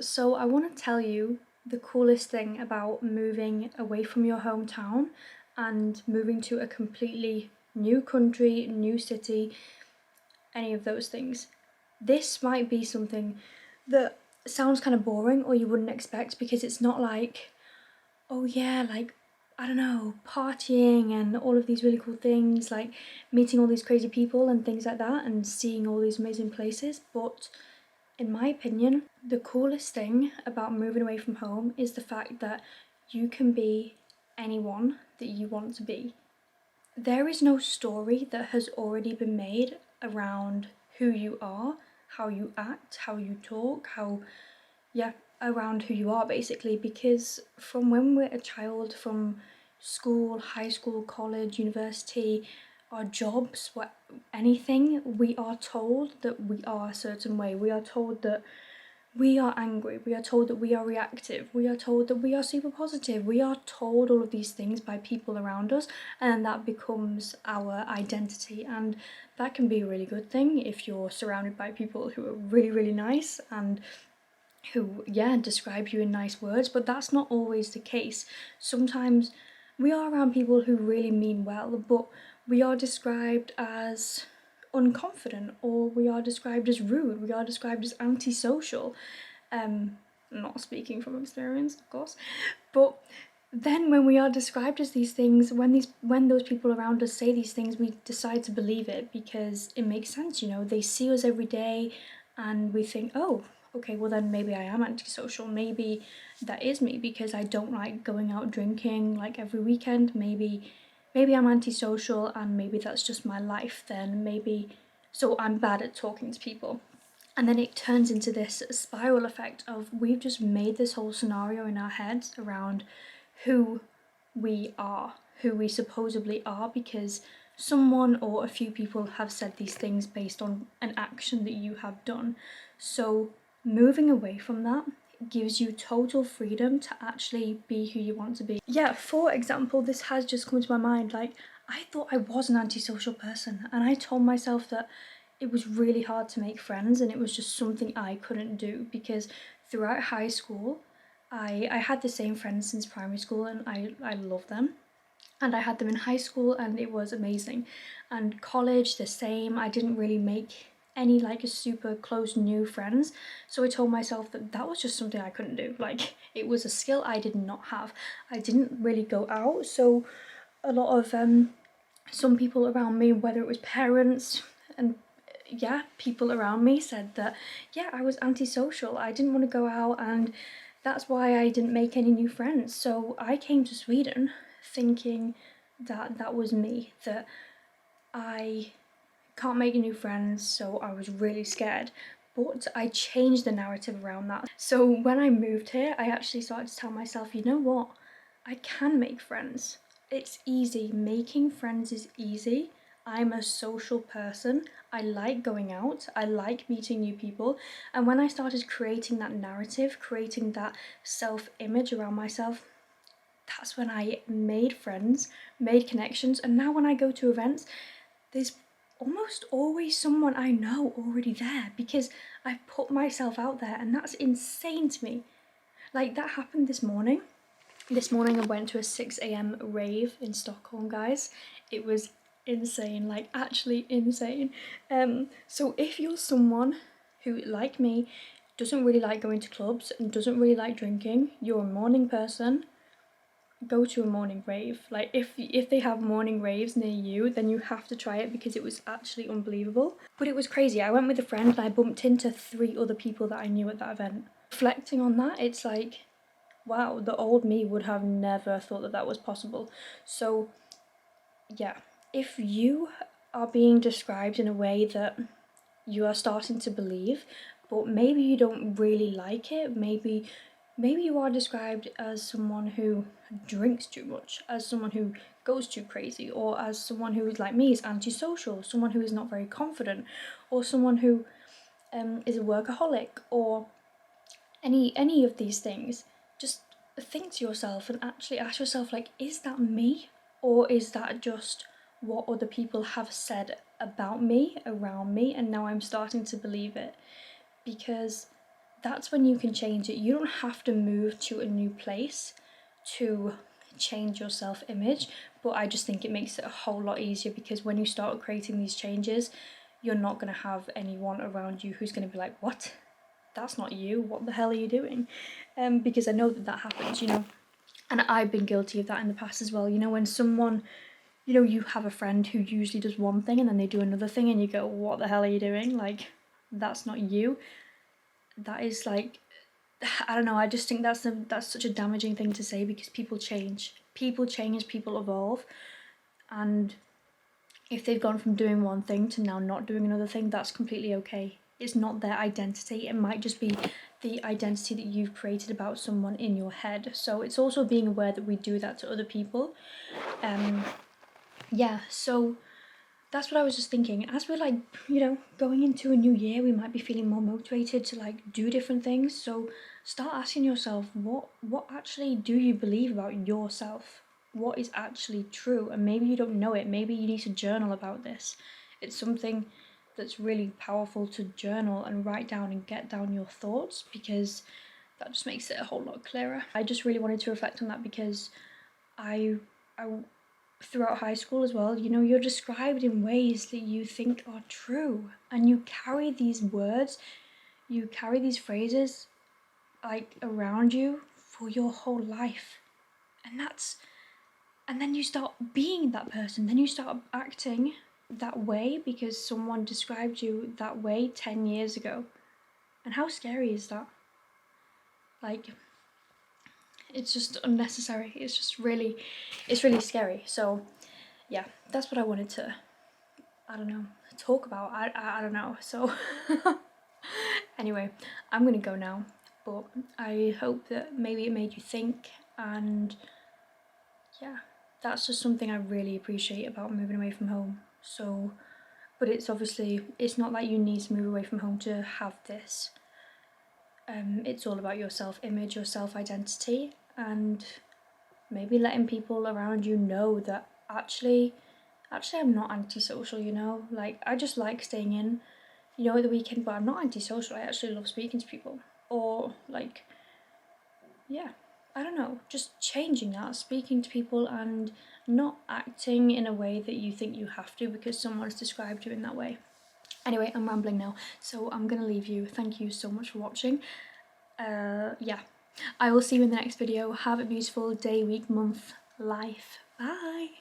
So I want to tell you the coolest thing about moving away from your hometown and moving to a completely new country, new city, any of those things. This might be something that sounds kind of boring or you wouldn't expect, because it's not like, oh yeah, like, I don't know, partying and all of these really cool things, like meeting all these crazy people and things like that and seeing all these amazing places. But in my opinion, the coolest thing about moving away from home is the fact that you can be anyone that you want to be. There is no story that has already been made around who you are, how you act, how you talk, yeah, around who you are basically, because from when we're a child, from school, high school, college, university, our jobs, anything, we are told that we are a certain way. We are told that we are angry, we are told that we are reactive, we are told that we are super positive, we are told all of these things by people around us, and that becomes our identity. And that can be a really good thing if you're surrounded by people who are really, really nice and who, yeah, describe you in nice words, but that's not always the case. Sometimes we are around people who really mean well, but we are described as unconfident, or we are described as rude, we are described as antisocial. Not speaking from experience, of course, but then when we are described as these things, when those people around us say these things, we decide to believe it because it makes sense, you know. They see us every day and we think, oh, okay, well then maybe I am antisocial, maybe that is me because I don't like going out drinking like every weekend. Maybe I'm antisocial and maybe that's just my life then. Maybe so I'm bad at talking to people. And then it turns into this spiral effect of we've just made this whole scenario in our heads around who we are, who we supposedly are, because someone or a few people have said these things based on an action that you have done. So moving away from that gives you total freedom to actually be who you want to be. Yeah, for example, this has just come to my mind, like, I thought I was an antisocial person and I told myself that it was really hard to make friends and it was just something I couldn't do, because throughout high school I had the same friends since primary school and I love them. And I had them in high school and it was amazing. And college, the same. I didn't really make any like super close new friends. So I told myself that that was just something I couldn't do. Like, it was a skill I did not have. I didn't really go out. So a lot of some people around me, whether it was parents and yeah, people around me, said that yeah, I was antisocial. I didn't want to go out and that's why I didn't make any new friends. So I came to Sweden thinking that that was me, that I can't make new friends, so I was really scared. But I changed the narrative around that. So when I moved here, I actually started to tell myself, you know what? I can make friends. It's easy. Making friends is easy. I'm a social person. I like going out. I like meeting new people. And when I started creating that narrative, creating that self-image around myself, that's when I made friends, made connections. And now when I go to events, there's almost always someone I know already there because I've put myself out there, and that's insane to me. Like, that happened this morning. This morning I went to a 6 a.m. rave in Stockholm, guys. It was insane, like actually insane. So if you're someone who, like me, doesn't really like going to clubs and doesn't really like drinking, you're a morning person, go to a morning rave. Like, if they have morning raves near you, then you have to try it because it was actually unbelievable. But it was crazy. I went with a friend and I bumped into 3 other people that I knew at that event. Reflecting on that, it's like, wow, the old me would have never thought that that was possible. So yeah, if you are being described in a way that you are starting to believe, but maybe you don't really like it, maybe you are described as someone who drinks too much, as someone who goes too crazy, or as someone who is like me, is antisocial, someone who is not very confident, or someone who is a workaholic, or any of these things, just think to yourself and actually ask yourself, like, is that me, or is that just what other people have said about me, around me, and now I'm starting to believe it? Because that's when you can change it. You don't have to move to a new place to change your self-image, but I just think it makes it a whole lot easier, because when you start creating these changes, you're not going to have anyone around you who's going to be like, what? That's not you. What the hell are you doing? Because I know that that happens, you know. And I've been guilty of that in the past as well. You know, when someone, you know, you have a friend who usually does one thing and then they do another thing and you go, what the hell are you doing? Like, that's not you. That is like, I don't know, I just think that's such a damaging thing to say, because people change. People change, people evolve. And if they've gone from doing one thing to now not doing another thing, that's completely okay. It's not their identity. It might just be the identity that you've created about someone in your head. So it's also being aware that we do that to other people. Yeah, so that's what I was just thinking. As we're like, you know, going into a new year, we might be feeling more motivated to like do different things. So start asking yourself, what actually do you believe about yourself? What is actually true? And maybe you don't know it. Maybe you need to journal about this. It's something that's really powerful to journal and write down and get down your thoughts, because that just makes it a whole lot clearer. I just really wanted to reflect on that, because I throughout high school as well, you know, you're described in ways that you think are true, and you carry these words, you carry these phrases like around you for your whole life. And then you start being that person, then you start acting that way because someone described you that way 10 years ago. And how scary is that? Like, it's just unnecessary. It's really scary. So yeah, that's what I wanted to, I don't know, talk about. I don't know. So anyway, I'm gonna go now, but I hope that maybe it made you think. And yeah, that's just something I really appreciate about moving away from home. So, but it's obviously, it's not like you need to move away from home to have this. It's all about your self-image, your self-identity, and maybe letting people around you know that actually I'm not antisocial, you know? Like, I just like staying in, you know, at the weekend, but I'm not antisocial. I actually love speaking to people. Or, like, yeah, I don't know, just changing that, speaking to people and not acting in a way that you think you have to because someone's described you in that way. Anyway, I'm rambling now, so I'm gonna leave you. Thank you so much for watching. Yeah, I will see you in the next video. Have a beautiful day, week, month, life. Bye!